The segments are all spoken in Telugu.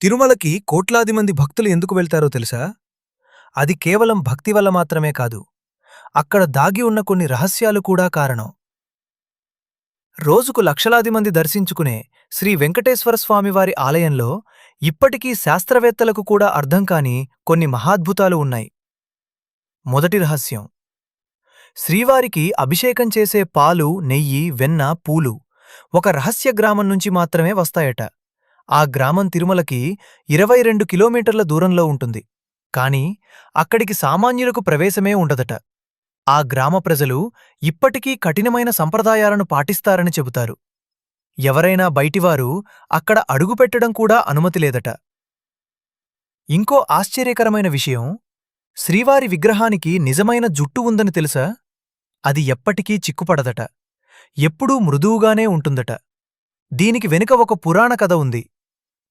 తిరుమలకి కోట్లాది మంది భక్తులు ఎందుకు వెళ్తారో తెలుసా? అది కేవలం భక్తి వల్ల మాత్రమే కాదు. అక్కడ దాగి ఉన్న కొన్ని రహస్యాలు కూడా కారణం. రోజుకు లక్షలాది మంది దర్శించుకునే శ్రీ వెంకటేశ్వర స్వామివారి ఆలయంలో ఇప్పటికీ శాస్త్రవేత్తలకు కూడా అర్థం కాని కొన్ని మహాద్భుతాలు ఉన్నాయి. మొదటి రహస్యం: శ్రీవారికి అభిషేకం చేసే పాలు, నెయ్యి, వెన్న, పూలు ఒక రహస్య గ్రామం నుంచి మాత్రమే వస్తాయట. ఆ గ్రామం తిరుమలకి 22 కిలోమీటర్ల దూరంలో ఉంటుంది. కాని అక్కడికి సామాన్యులకు ప్రవేశమే ఉండదట. ఆ గ్రామ ప్రజలు ఇప్పటికీ కఠినమైన సంప్రదాయాలను పాటిస్తారని చెబుతారు. ఎవరైనా బయటివారు అక్కడ అడుగుపెట్టడం కూడా అనుమతి లేదట. ఇంకో ఆశ్చర్యకరమైన విషయం: శ్రీవారి విగ్రహానికి నిజమైన జుట్టు ఉందని తెలుసా? అది ఎప్పటికీ చిక్కుపడదట. ఎప్పుడూ మృదువుగానే ఉంటుందట. దీనికి వెనుక ఒక పురాణ కథ ఉంది.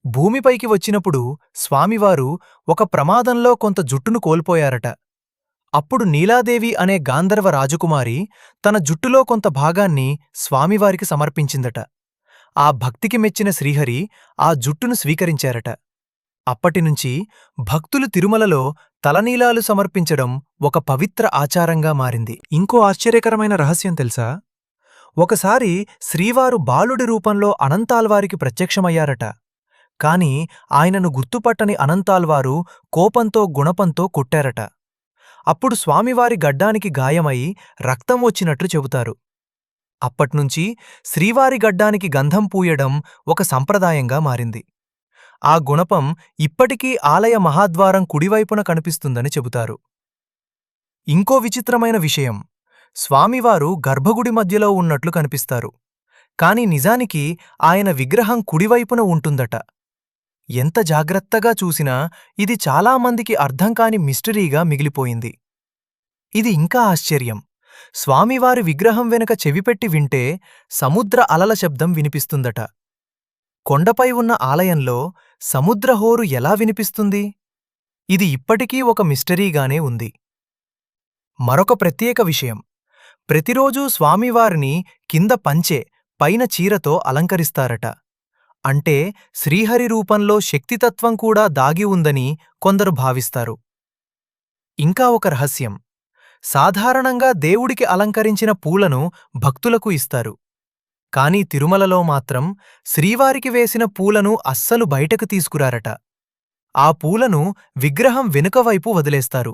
భూమిపైకి వచ్చినప్పుడు స్వామివారు ఒక ప్రమాదంలో కొంత జుట్టును కోల్పోయారట. అప్పుడు నీలాదేవి అనే గాంధర్వ రాజకుమారి తన జుట్టులో కొంత భాగాన్ని స్వామివారికి సమర్పించిందట. ఆ భక్తికి మెచ్చిన శ్రీహరి ఆ జుట్టును స్వీకరించారట. అప్పటినుంచి భక్తులు తిరుమలలో తలనీలాలు సమర్పించడం ఒక పవిత్ర ఆచారంగా మారింది. ఇంకో ఆశ్చర్యకరమైన రహస్యం తెలుసా? ఒకసారి శ్రీవారు బాలుడి రూపంలో అనంతాల్వారికి ప్రత్యక్షమయ్యారట. కాని ఆయనను గుర్తుపట్టని అనంతాల్వారు కోపంతో గుణపంతో కొట్టారట. అప్పుడు స్వామివారి గడ్డానికి గాయమై రక్తం వచ్చినట్లు చెబుతారు. అప్పట్నుంచి శ్రీవారి గడ్డానికి గంధం పూయడం ఒక సంప్రదాయంగా మారింది. ఆ గుణపం ఇప్పటికీ ఆలయ మహాద్వారం కుడివైపున కనిపిస్తుందని చెబుతారు. ఇంకో విచిత్రమైన విషయం: స్వామివారు గర్భగుడి మధ్యలో ఉన్నట్లు కనిపిస్తారు. కాని నిజానికి ఆయన విగ్రహం కుడివైపున ఉంటుందట. ఎంత జాగ్రత్తగా చూసినా ఇది చాలామందికి అర్థంకాని మిస్టరీగా మిగిలిపోయింది. ఇది ఇంకా ఆశ్చర్యం: స్వామివారి విగ్రహం వెనుక చెవిపెట్టి వింటే సముద్ర అలల శబ్దం వినిపిస్తుందట. కొండపై ఉన్న ఆలయంలో సముద్రహోరు ఎలా వినిపిస్తుంది? ఇది ఇప్పటికీ ఒక మిస్టరీగానే ఉంది. మరొక ప్రత్యేక విషయం: ప్రతిరోజూ స్వామివారిని కింద పంచె, పైన చీరతో అలంకరిస్తారట. అంటే శ్రీహరి రూపంలో శక్తితత్వం కూడా దాగి ఉందని కొందరు భావిస్తారు. ఇంకా ఒక రహస్యం: సాధారణంగా దేవుడికి అలంకరించిన పూలను భక్తులకు ఇస్తారు. కాని తిరుమలలో మాత్రం శ్రీవారికి వేసిన పూలను అస్సలు బయటకు తీసుకురారట. ఆ పూలను విగ్రహం వెనుకవైపు వదిలేస్తారు.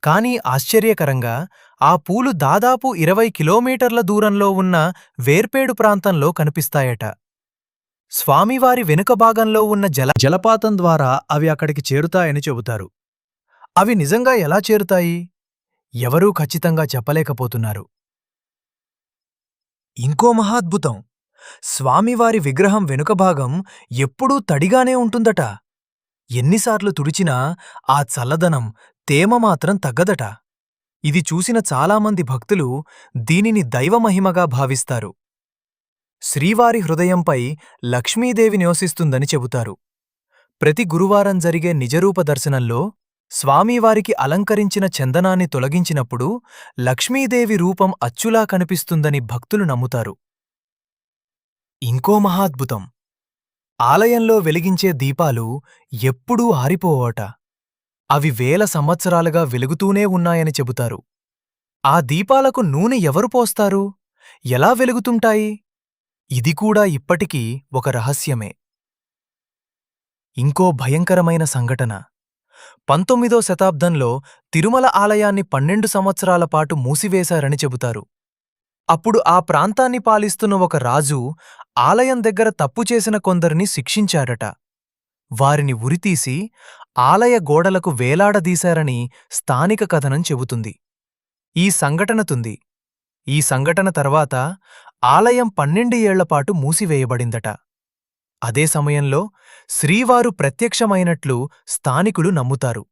కాని ఆశ్చర్యకరంగా ఆ పూలు దాదాపు 20 కిలోమీటర్ల దూరంలో ఉన్న వేర్పేడు ప్రాంతంలో కనిపిస్తాయట. స్వామివారి వెనుక భాగంలో ఉన్న జలపాతం ద్వారా అవి అక్కడికి చేరుతాయని చెబుతారు. అవి నిజంగా ఎలా చేరుతాయి? ఎవరూ ఖచ్చితంగా చెప్పలేకపోతున్నారు. ఇంకో మహాద్భుతం: స్వామివారి విగ్రహం వెనుక భాగం ఎప్పుడూ తడిగానే ఉంటుందట. ఎన్నిసార్లు తుడిచినా ఆ చల్లదనం, తేమ మాత్రం తగ్గదట. ఇది చూసిన చాలామంది భక్తులు దీనిని దైవమహిమగా భావిస్తారు. శ్రీవారి హృదయంపై లక్ష్మీదేవి నివసిస్తుందని చెబుతారు. ప్రతి గురువారం జరిగే నిజరూప దర్శనంలో స్వామివారికి అలంకరించిన చందనాన్ని తొలగించినప్పుడు లక్ష్మీదేవి రూపం అచ్చులా కనిపిస్తుందని భక్తులు నమ్ముతారు. ఇంకో మహాద్భుతం: ఆలయంలో వెలిగించే దీపాలు ఎప్పుడూ ఆరిపోవట. అవి వేల సంవత్సరాలుగా వెలుగుతూనే ఉన్నాయని చెబుతారు. ఆ దీపాలకు నూనె ఎవరు పోస్తారు? ఎలా వెలుగుతుంటాయి? ఇది కూడా ఇప్పటికీ ఒక రహస్యమే. ఇంకో భయంకరమైన సంఘటన: 19వ శతాబ్దంలో తిరుమల ఆలయాన్ని 12 సంవత్సరాల పాటు మూసివేశారని చెబుతారు. అప్పుడు ఆ ప్రాంతాన్ని పాలిస్తున్న ఒక రాజు ఆలయం దగ్గర తప్పు చేసిన కొందరిని శిక్షించాడట. వారిని ఉరితీసి ఆలయ గోడలకు వేలాడదీశారని స్థానిక కథనం చెబుతుంది. ఈ సంఘటన తర్వాత ఆలయం 12 ఏళ్లపాటు మూసివేయబడిందట. అదే సమయంలో శ్రీవారు ప్రత్యక్షమైనట్లు స్థానికులు నమ్ముతారు.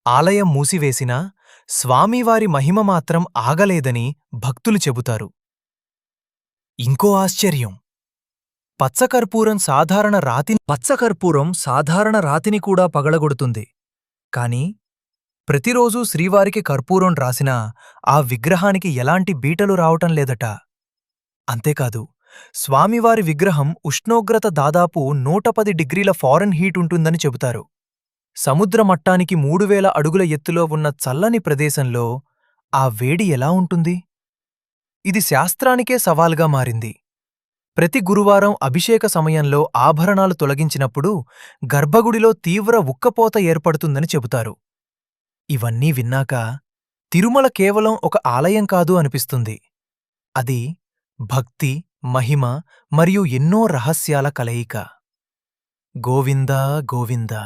ఆలయం మూసివేసినా స్వామివారి మహిమ మాత్రం ఆగలేదని భక్తులు చెబుతారు. ఇంకో ఆశ్చర్యం: పచ్చకర్పూరం సాధారణ రాతిని కూడా పగలగొడుతుంది. కాని ప్రతిరోజూ శ్రీవారికి కర్పూరం రాసినా ఆ విగ్రహానికి ఎలాంటి బీటలు రావటం లేదట. అంతేకాదు, స్వామివారి విగ్రహం ఉష్ణోగ్రత దాదాపు 110 డిగ్రీల ఫారెన్ హీట్ ఉంటుందని చెబుతారు. సముద్ర మట్టానికి 3000 అడుగుల ఎత్తులో ఉన్న చల్లని ప్రదేశంలో ఆ వేడి ఎలా ఉంటుంది? ఇది శాస్త్రానికే సవాల్గా మారింది. ప్రతి గురువారం అభిషేక సమయంలో ఆభరణాలు తొలగించినప్పుడు గర్భగుడిలో తీవ్ర ఉక్కపోత ఏర్పడుతుందని చెబుతారు. ఇవన్నీ విన్నాక తిరుమల కేవలం ఒక ఆలయం కాదు అనిపిస్తుంది. అది భక్తి, మహిమ మరియు ఎన్నో రహస్యాల కలయిక. గోవిందా గోవిందా